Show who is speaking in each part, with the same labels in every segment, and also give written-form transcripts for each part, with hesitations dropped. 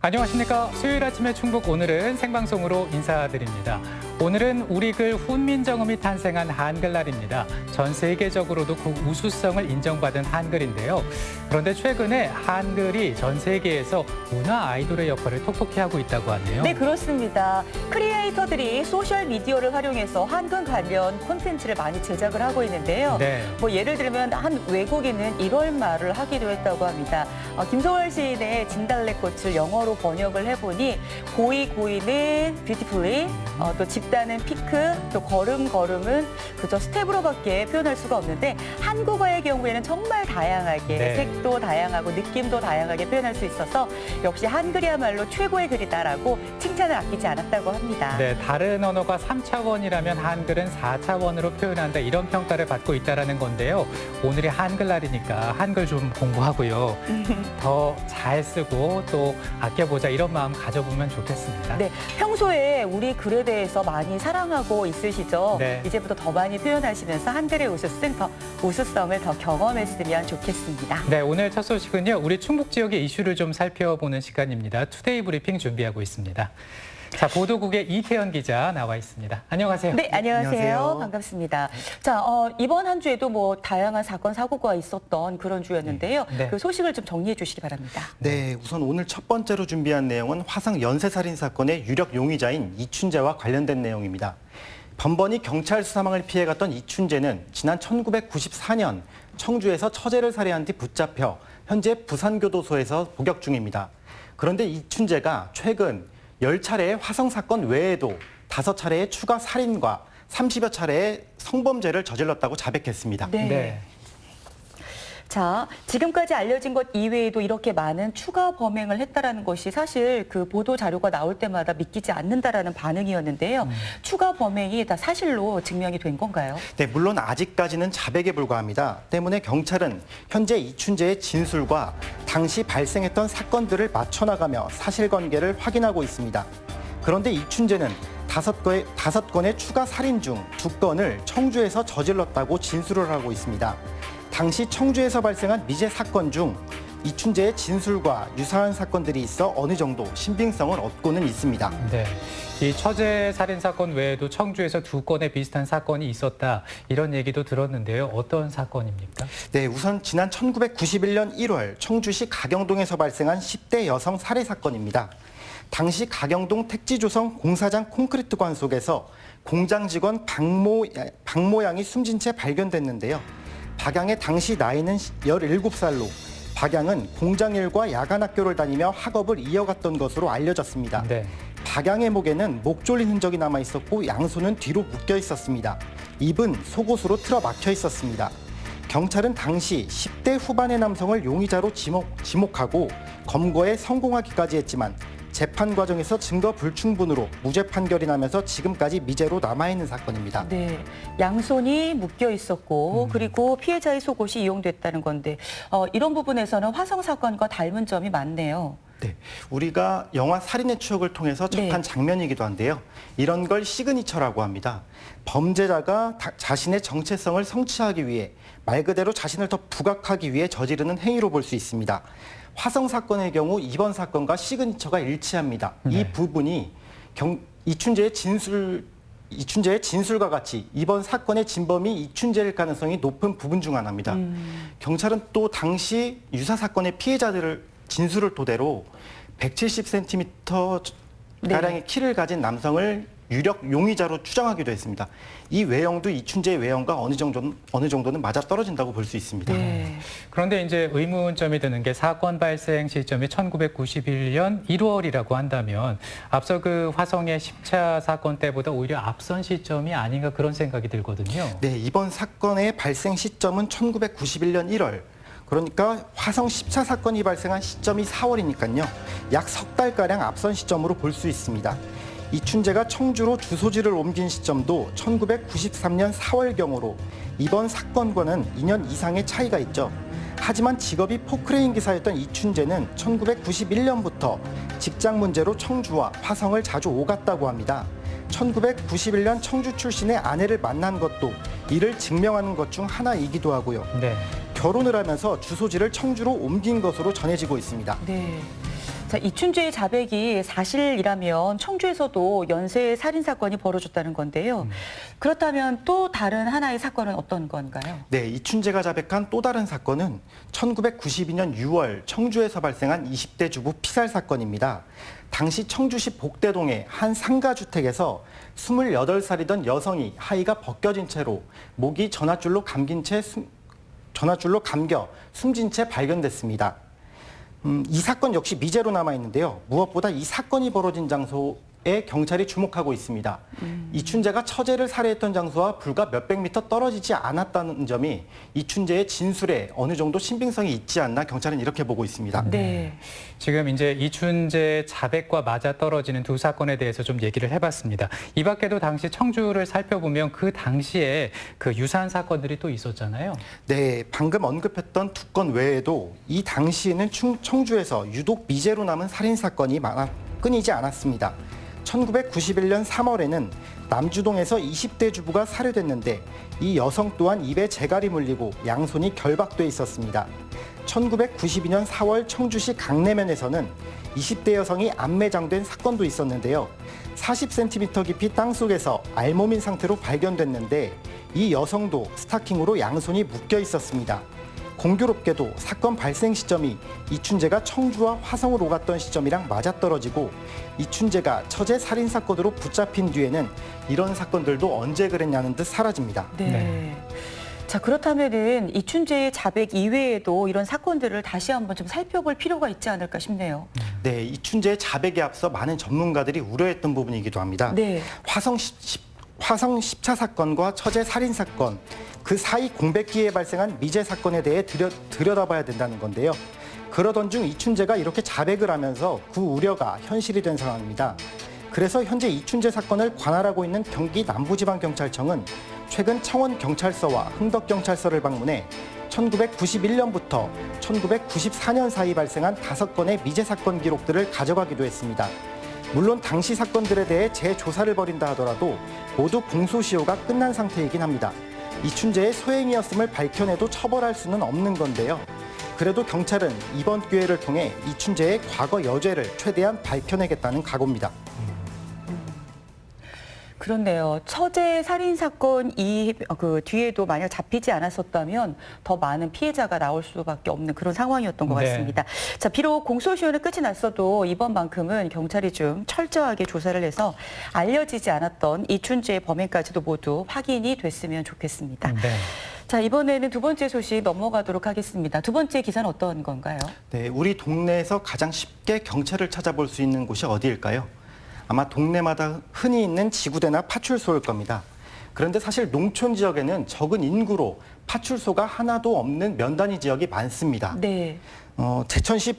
Speaker 1: 안녕하십니까. 수요일 아침의 충북 오늘은 생방송으로 인사드립니다. 오늘은 우리 글 훈민정음이 탄생한 한글날입니다. 전 세계적으로도 그 우수성을 인정받은 한글인데요. 그런데 최근에 한글이 전 세계에서 문화 아이돌의 역할을 톡톡히 하고 있다고 하네요.
Speaker 2: 네, 그렇습니다. 크리에이터들이 소셜미디어를 활용해서 한글 관련 콘텐츠를 많이 제작을 하고 있는데요.
Speaker 1: 네.
Speaker 2: 예를 들면 한 외국인은 이런 말을 하기도 했다고 합니다. 김소월 시인의 진달래꽃을 영어로 번역을 해보니 고이는 뷰티풀리, 또 집단은 피크, 또 걸음은 그저 스텝으로밖에 표현할 수가 없는데 한국어의 경우에는 정말 다양하게
Speaker 1: 네.
Speaker 2: 색도 다양하고 느낌도 다양하게 표현할 수 있어서 역시 한글이야말로 최고의 글이다라고 칭찬을 아끼지 않았다고 합니다.
Speaker 1: 네, 다른 언어가 3차원이라면 한글은 4차원으로 표현한다, 이런 평가를 받고 있다는 건데요. 오늘이 한글날이니까 한글 좀 공부하고요. 더 잘 쓰고 또 아껴보자, 이런 마음 가져보면 좋겠습니다.
Speaker 2: 네, 평소에 우리 글에 대해서 많이 사랑하고 있으시죠?
Speaker 1: 네.
Speaker 2: 이제부터 더 많이 표현하시면서 한글의 우수성을 더 경험했으면 좋겠습니다.
Speaker 1: 네, 오늘 첫 소식은요, 우리 충북 지역의 이슈를 좀 살펴보는 시간입니다. 투데이 브리핑 준비하고 있습니다. 자, 보도국의 이태연 기자 나와 있습니다. 안녕하세요.
Speaker 2: 네, 안녕하세요.
Speaker 3: 안녕하세요.
Speaker 2: 반갑습니다. 자, 이번 한 주에도 다양한 사건, 사고가 있었던 그런 주였는데요.
Speaker 1: 네.
Speaker 2: 그 소식을 좀 정리해 주시기 바랍니다.
Speaker 3: 네, 우선 오늘 첫 번째로 준비한 내용은 화성 연쇄살인 사건의 유력 용의자인 이춘재와 관련된 내용입니다. 번번이 경찰 수사망을 피해갔던 이춘재는 지난 1994년 청주에서 처제를 살해한 뒤 붙잡혀 현재 부산교도소에서 복역 중입니다. 그런데 이춘재가 최근 10차례의 화성 사건 외에도 5차례의 추가 살인과 30여 차례의 성범죄를 저질렀다고 자백했습니다.
Speaker 2: 네.
Speaker 1: 네.
Speaker 2: 자, 지금까지 알려진 것 이외에도 이렇게 많은 추가 범행을 했다라는 것이 사실 그 보도 자료가 나올 때마다 믿기지 않는다라는 반응이었는데요. 추가 범행이 다 사실로 증명이 된 건가요?
Speaker 3: 네, 물론 아직까지는 자백에 불과합니다. 때문에 경찰은 현재 이춘재의 진술과 당시 발생했던 사건들을 맞춰나가며 사실관계를 확인하고 있습니다. 그런데 이춘재는 5건의 추가 살인 중 2건을 청주에서 저질렀다고 진술을 하고 있습니다. 당시 청주에서 발생한 미제 사건 중 이춘재의 진술과 유사한 사건들이 있어 어느 정도 신빙성을 얻고는 있습니다.
Speaker 1: 네. 이 처제 살인 사건 외에도 청주에서 2건의 비슷한 사건이 있었다, 이런 얘기도 들었는데요. 어떤 사건입니까?
Speaker 3: 네, 우선 지난 1991년 1월 청주시 가경동에서 발생한 10대 여성 살해 사건입니다. 당시 가경동 택지조성 공사장 콘크리트관 속에서 공장 직원 박모 양이 숨진 채 발견됐는데요. 박양의 당시 나이는 17살로 박양은 공장 일과 야간 학교를 다니며 학업을 이어갔던 것으로 알려졌습니다.
Speaker 1: 네.
Speaker 3: 박양의 목에는 목 졸린 흔적이 남아 있었고 양손은 뒤로 묶여 있었습니다. 입은 속옷으로 틀어막혀 있었습니다. 경찰은 당시 10대 후반의 남성을 용의자로 지목하고 검거에 성공하기까지 했지만 재판 과정에서 증거 불충분으로 무죄 판결이 나면서 지금까지 미제로 남아있는 사건입니다.
Speaker 2: 네, 양손이 묶여 있었고 그리고 피해자의 속옷이 이용됐다는 건데 이런 부분에서는 화성 사건과 닮은 점이 많네요.
Speaker 3: 네, 우리가 영화 살인의 추억을 통해서 접한
Speaker 2: 네.
Speaker 3: 장면이기도 한데요. 이런 걸 시그니처라고 합니다. 범죄자가 자신의 정체성을 성취하기 위해 말 그대로 자신을 더 부각하기 위해 저지르는 행위로 볼 수 있습니다. 화성 사건의 경우 이번 사건과 시그니처가 일치합니다.
Speaker 1: 네.
Speaker 3: 이 부분이 이춘재의 진술과 같이 이번 사건의 진범이 이춘재일 가능성이 높은 부분 중 하나입니다. 경찰은 또 당시 유사 사건의 피해자들을 진술을 토대로 170cm 가량의 키를 가진 남성을 유력 용의자로 추정하기도 했습니다. 이 외형도 이춘재의 외형과 어느 정도는 맞아떨어진다고 볼 수 있습니다.
Speaker 2: 네.
Speaker 1: 그런데 이제 의문점이 드는 게 사건 발생 시점이 1991년 1월이라고 한다면 앞서 그 화성의 10차 사건 때보다 오히려 앞선 시점이 아닌가, 그런 생각이 들거든요.
Speaker 3: 네, 이번 사건의 발생 시점은 1991년 1월. 그러니까 화성 10차 사건이 발생한 시점이 4월이니까요. 약 석 달가량 앞선 시점으로 볼 수 있습니다. 이춘재가 청주로 주소지를 옮긴 시점도 1993년 4월경으로 이번 사건과는 2년 이상의 차이가 있죠. 하지만 직업이 포크레인 기사였던 이춘재는 1991년부터 직장 문제로 청주와 화성을 자주 오갔다고 합니다. 1991년 청주 출신의 아내를 만난 것도 이를 증명하는 것 중 하나이기도 하고요.
Speaker 1: 네.
Speaker 3: 결혼을 하면서 주소지를 청주로 옮긴 것으로 전해지고 있습니다.
Speaker 2: 네. 자, 이춘재의 자백이 사실이라면 청주에서도 연쇄 살인 사건이 벌어졌다는 건데요. 그렇다면 또 다른 하나의 사건은 어떤 건가요?
Speaker 3: 네, 이춘재가 자백한 또 다른 사건은 1992년 6월 청주에서 발생한 20대 주부 피살 사건입니다. 당시 청주시 복대동의 한 상가주택에서 28살이던 여성이 하의가 벗겨진 채로 목이 전화줄로 감겨 숨진 채 발견됐습니다. 이 사건 역시 미제로 남아 있는데요. 무엇보다 이 사건이 벌어진 장소에 경찰이 주목하고 있습니다. 이춘재가 처제를 살해했던 장소와 불과 몇백 미터 떨어지지 않았다는 점이 이춘재의 진술에 어느 정도 신빙성이 있지 않나 경찰은 이렇게 보고 있습니다.
Speaker 2: 네.
Speaker 1: 지금 이제 이춘재 자백과 맞아떨어지는 두 사건에 대해서 좀 얘기를 해봤습니다. 이 밖에도 당시 청주를 살펴보면 그 당시에 그 유사한 사건들이 또 있었잖아요.
Speaker 3: 네, 방금 언급했던 두 건 외에도 이 당시에는 청주에서 유독 미제로 남은 살인 사건이 끊이지 않았습니다. 1991년 3월에는 남주동에서 20대 주부가 살해됐는데 이 여성 또한 입에 재갈이 물리고 양손이 결박돼 있었습니다. 1992년 4월 청주시 강내면에서는 20대 여성이 안매장된 사건도 있었는데요. 40cm 깊이 땅속에서 알몸인 상태로 발견됐는데 이 여성도 스타킹으로 양손이 묶여 있었습니다. 공교롭게도 사건 발생 시점이 이춘재가 청주와 화성을 오갔던 시점이랑 맞아떨어지고 이춘재가 처제 살인 사건으로 붙잡힌 뒤에는 이런 사건들도 언제 그랬냐는 듯 사라집니다.
Speaker 2: 네. 자, 그렇다면은 이춘재의 자백 이외에도 이런 사건들을 다시 한번 좀 살펴볼 필요가 있지 않을까 싶네요.
Speaker 3: 네, 이춘재의 자백에 앞서 많은 전문가들이 우려했던 부분이기도 합니다.
Speaker 2: 네.
Speaker 3: 화성 10차 사건과 처제 살인 사건, 그 사이 공백기에 발생한 미제 사건에 대해 들여다봐야 된다는 건데요. 그러던 중 이춘재가 이렇게 자백을 하면서 그 우려가 현실이 된 상황입니다. 그래서 현재 이춘재 사건을 관할하고 있는 경기 남부지방경찰청은 최근 청원경찰서와 흥덕경찰서를 방문해 1991년부터 1994년 사이 발생한 5건의 미제 사건 기록들을 가져가기도 했습니다. 물론 당시 사건들에 대해 재조사를 벌인다 하더라도 모두 공소시효가 끝난 상태이긴 합니다. 이춘재의 소행이었음을 밝혀내도 처벌할 수는 없는 건데요. 그래도 경찰은 이번 기회를 통해 이춘재의 과거 여죄를 최대한 밝혀내겠다는 각오입니다.
Speaker 2: 그렇네요. 처제 살인 사건 그 뒤에도 만약 잡히지 않았었다면 더 많은 피해자가 나올 수밖에 없는 그런 상황이었던 것 같습니다. 자, 비록 공소시효는 끝이 났어도 이번만큼은 경찰이 좀 철저하게 조사를 해서 알려지지 않았던 이춘재의 범행까지도 모두 확인이 됐으면 좋겠습니다.
Speaker 1: 네.
Speaker 2: 자, 이번에는 두 번째 소식 넘어가도록 하겠습니다. 두 번째 기사는 어떤 건가요?
Speaker 3: 네, 우리 동네에서 가장 쉽게 경찰을 찾아볼 수 있는 곳이 어디일까요? 아마 동네마다 흔히 있는 지구대나 파출소일 겁니다. 그런데 사실 농촌 지역에는 적은 인구로 파출소가 하나도 없는 면단위 지역이 많습니다.
Speaker 2: 네.
Speaker 3: 제천시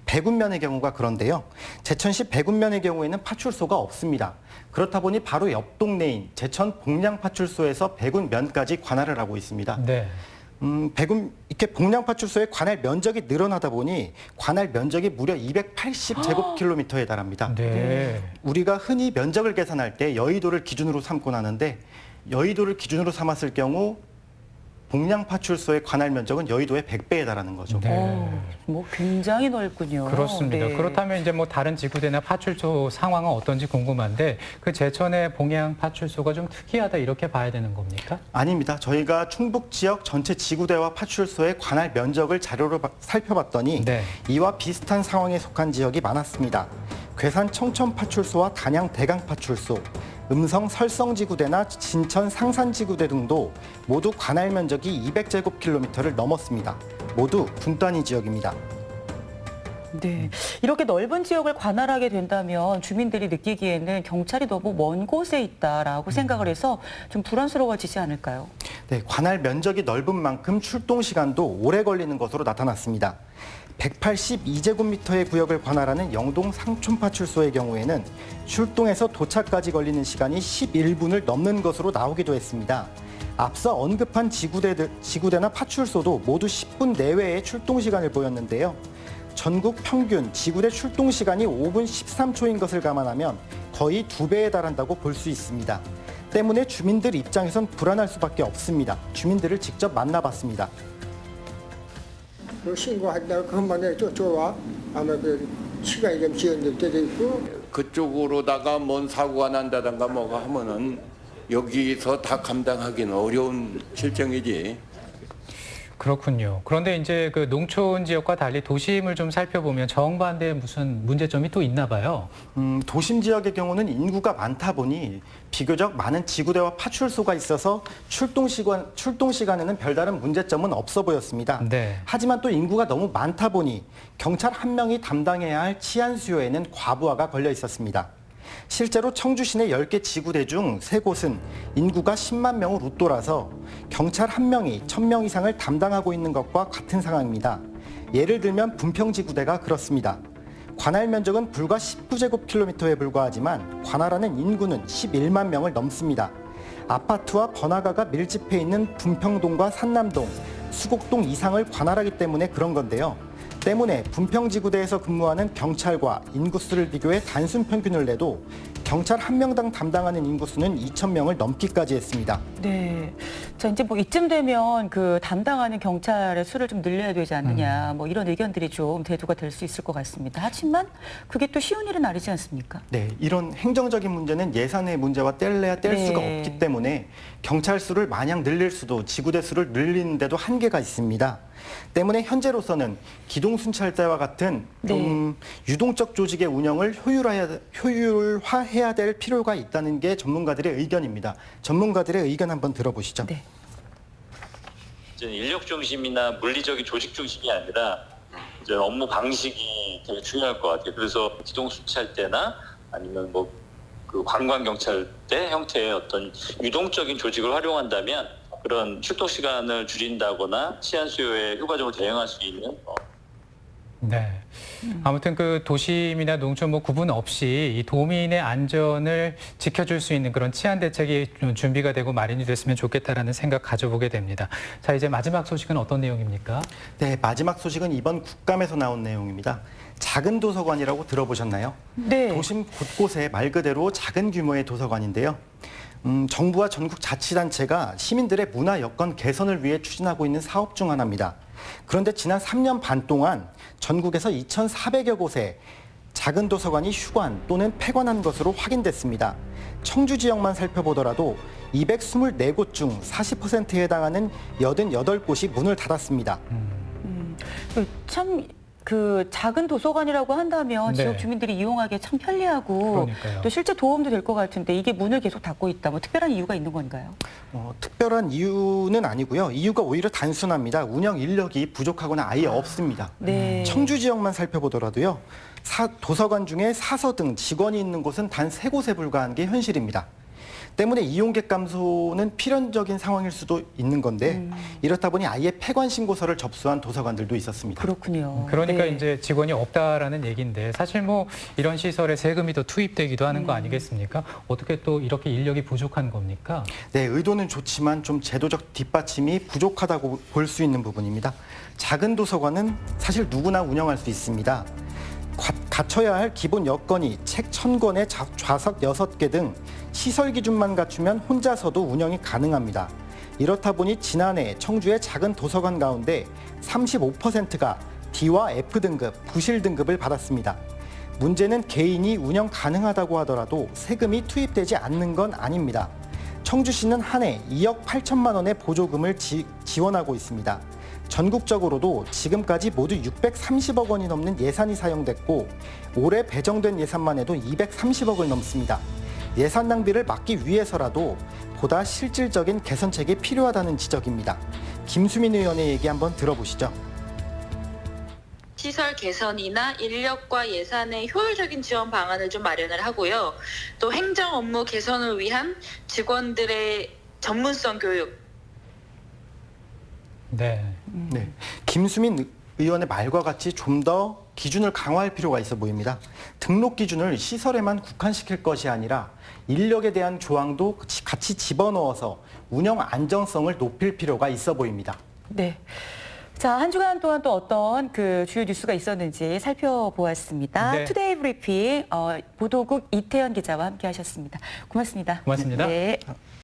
Speaker 3: 백운면의 경우가 그런데요. 제천시 백운면의 경우에는 파출소가 없습니다. 그렇다 보니 바로 옆 동네인 제천 복량파출소에서 백운면까지 관할을 하고 있습니다.
Speaker 1: 네.
Speaker 3: 이렇게 복량파출소의 관할 면적이 늘어나다 보니 관할 면적이 무려 280제곱킬로미터에 달합니다.
Speaker 1: 네.
Speaker 3: 우리가 흔히 면적을 계산할 때 여의도를 기준으로 삼곤 하는데 여의도를 기준으로 삼았을 경우 복량파출소의 관할 면적은 여의도의 100배에 달하는 거죠.
Speaker 1: 네.
Speaker 2: 뭐 굉장히 넓군요.
Speaker 1: 그렇습니다.
Speaker 2: 네.
Speaker 1: 그렇다면 이제 뭐 다른 지구대나 파출소 상황은 어떤지 궁금한데 그 제천의 봉양 파출소가 좀 특이하다 이렇게 봐야 되는 겁니까?
Speaker 3: 아닙니다. 저희가 충북 지역 전체 지구대와 파출소의 관할 면적을 자료로 살펴봤더니
Speaker 1: 네.
Speaker 3: 이와 비슷한 상황에 속한 지역이 많았습니다. 괴산 청천파출소와 단양 대강파출소, 음성 설성지구대나 진천 상산지구대 등도 모두 관할 면적이 200제곱킬로미터를 넘었습니다. 모두 분단위 지역입니다.
Speaker 2: 네. 이렇게 넓은 지역을 관할하게 된다면 주민들이 느끼기에는 경찰이 너무 먼 곳에 있다라고 생각을 해서 좀 불안스러워지지 않을까요?
Speaker 3: 네, 관할 면적이 넓은 만큼 출동 시간도 오래 걸리는 것으로 나타났습니다. 182제곱미터의 구역을 관할하는 영동 상촌파출소의 경우에는 출동에서 도착까지 걸리는 시간이 11분을 넘는 것으로 나오기도 했습니다. 앞서 언급한 지구대나 파출소도 모두 10분 내외의 출동 시간을 보였는데요. 전국 평균 지구대 출동 시간이 5분 13초인 것을 감안하면 거의 2배에 달한다고 볼 수 있습니다. 때문에 주민들 입장에선 불안할 수밖에 없습니다. 주민들을 직접 만나봤습니다.
Speaker 4: 그 신고한다고 그것만 해 쫓아와. 아마 그 시간이 좀 지연될 때도 있고.
Speaker 5: 그쪽으로다가 뭔 사고가 난다든가 뭐가 하면은 여기서 다 감당하기는 어려운 실정이지.
Speaker 1: 그렇군요. 그런데 이제 그 농촌 지역과 달리 도심을 좀 살펴보면 정반대의 무슨 문제점이 또 있나 봐요.
Speaker 3: 도심 지역의 경우는 인구가 많다 보니 비교적 많은 지구대와 파출소가 있어서 출동 시간에는 별다른 문제점은 없어 보였습니다.
Speaker 1: 네.
Speaker 3: 하지만 또 인구가 너무 많다 보니 경찰 한 명이 담당해야 할 치안 수요에는 과부하가 걸려 있었습니다. 실제로 청주 시내 10개 지구대 중 3곳은 인구가 10만 명을 웃돌아서 경찰 한 명이 1000명 이상을 담당하고 있는 것과 같은 상황입니다. 예를 들면 분평지구대가 그렇습니다. 관할 면적은 불과 19제곱킬로미터에 불과하지만 관할하는 인구는 11만 명을 넘습니다. 아파트와 번화가가 밀집해 있는 분평동과 산남동, 수곡동 이상을 관할하기 때문에 그런 건데요. 때문에 분평지구대에서 근무하는 경찰과 인구수를 비교해 단순 평균을 내도 경찰 한 명당 담당하는 인구수는 2,000명을 넘기까지 했습니다.
Speaker 2: 네. 자, 이제 뭐 이쯤 되면 그 담당하는 경찰의 수를 좀 늘려야 되지 않느냐, 뭐 이런 의견들이 좀 대두가 될 수 있을 것 같습니다. 하지만 그게 또 쉬운 일은 아니지 않습니까?
Speaker 3: 네, 이런 행정적인 문제는 예산의 문제와 뗄래야 뗄
Speaker 2: 네.
Speaker 3: 수가 없기 때문에 경찰 수를 마냥 늘릴 수도 지구대 수를 늘리는데도 한계가 있습니다. 때문에 현재로서는 기동순찰대와 같은 좀 유동적 조직의 운영을 효율화해야 될 필요가 있다는 게 전문가들의 의견입니다. 전문가들의 의견 한번 들어보시죠.
Speaker 2: 네.
Speaker 6: 이제 인력 중심이나 물리적인 조직 중심이 아니라 이제 업무 방식이 되게 중요할 것 같아요. 그래서 기동수찰대나 아니면 뭐 그 관광경찰대 형태의 어떤 유동적인 조직을 활용한다면 그런 출동 시간을 줄인다거나 치안 수요에 효과적으로 대응할 수 있는
Speaker 1: 네. 아무튼 그 도심이나 농촌 뭐 구분 없이 이 도민의 안전을 지켜줄 수 있는 그런 치안 대책이 좀 준비가 되고 마련이 됐으면 좋겠다라는 생각 가져보게 됩니다. 자, 이제 마지막 소식은 어떤 내용입니까?
Speaker 3: 네, 마지막 소식은 이번 국감에서 나온 내용입니다. 작은 도서관이라고 들어보셨나요?
Speaker 2: 네.
Speaker 3: 도심 곳곳에 말 그대로 작은 규모의 도서관인데요. 정부와 전국 자치단체가 시민들의 문화 여건 개선을 위해 추진하고 있는 사업 중 하나입니다. 그런데 지난 3년 반 동안 전국에서 2,400여 곳에 작은 도서관이 휴관 또는 폐관한 것으로 확인됐습니다. 청주 지역만 살펴보더라도 224곳 중 40%에 해당하는 88곳이 문을 닫았습니다.
Speaker 2: 참 그 작은 도서관이라고 한다면
Speaker 1: 네.
Speaker 2: 지역 주민들이 이용하기에 참 편리하고
Speaker 1: 그러니까요.
Speaker 2: 또 실제 도움도 될 것 같은데 이게 문을 계속 닫고 있다. 뭐 특별한 이유가 있는 건가요?
Speaker 3: 특별한 이유는 아니고요. 이유가 오히려 단순합니다. 운영 인력이 부족하거나 아예 없습니다.
Speaker 2: 네.
Speaker 3: 청주 지역만 살펴보더라도요. 도서관 중에 사서 등 직원이 있는 곳은 단 3곳에 불과한 게 현실입니다. 때문에 이용객 감소는 필연적인 상황일 수도 있는 건데 이렇다 보니 아예 폐관 신고서를 접수한 도서관들도 있었습니다.
Speaker 2: 그렇군요.
Speaker 1: 그러니까
Speaker 2: 네.
Speaker 1: 이제 직원이 없다라는 얘기인데 사실 뭐 이런 시설에 세금이 더 투입되기도 하는 거 아니겠습니까? 어떻게 또 이렇게 인력이 부족한 겁니까?
Speaker 3: 네, 의도는 좋지만 좀 제도적 뒷받침이 부족하다고 볼 수 있는 부분입니다. 작은 도서관은 사실 누구나 운영할 수 있습니다. 갖춰야 할 기본 여건이 책 1000권에 좌석 6개 등 시설 기준만 갖추면 혼자서도 운영이 가능합니다. 이렇다 보니 지난해 청주의 작은 도서관 가운데 35%가 D와 F 등급, 부실 등급을 받았습니다. 문제는 개인이 운영 가능하다고 하더라도 세금이 투입되지 않는 건 아닙니다. 청주시는 한 해 2억 8천만 원의 보조금을 지원하고 있습니다. 전국적으로도 지금까지 모두 630억 원이 넘는 예산이 사용됐고 올해 배정된 예산만 해도 230억을 넘습니다. 예산 낭비를 막기 위해서라도 보다 실질적인 개선책이 필요하다는 지적입니다. 김수민 의원의 얘기 한번 들어보시죠.
Speaker 7: 시설 개선이나 인력과 예산의 효율적인 지원 방안을 좀 마련을 하고요. 또 행정 업무 개선을 위한 직원들의 전문성 교육.
Speaker 1: 네.
Speaker 3: 네, 김수민 의원의 말과 같이 좀 더 기준을 강화할 필요가 있어 보입니다. 등록 기준을 시설에만 국한시킬 것이 아니라 인력에 대한 조항도 같이 집어넣어서 운영 안정성을 높일 필요가 있어 보입니다.
Speaker 2: 네. 자, 한 주간 동안 또 어떤 그 주요 뉴스가 있었는지 살펴보았습니다.
Speaker 1: 네.
Speaker 2: 투데이 브리핑 보도국 이태현 기자와 함께 하셨습니다. 고맙습니다.
Speaker 1: 고맙습니다.
Speaker 2: 네.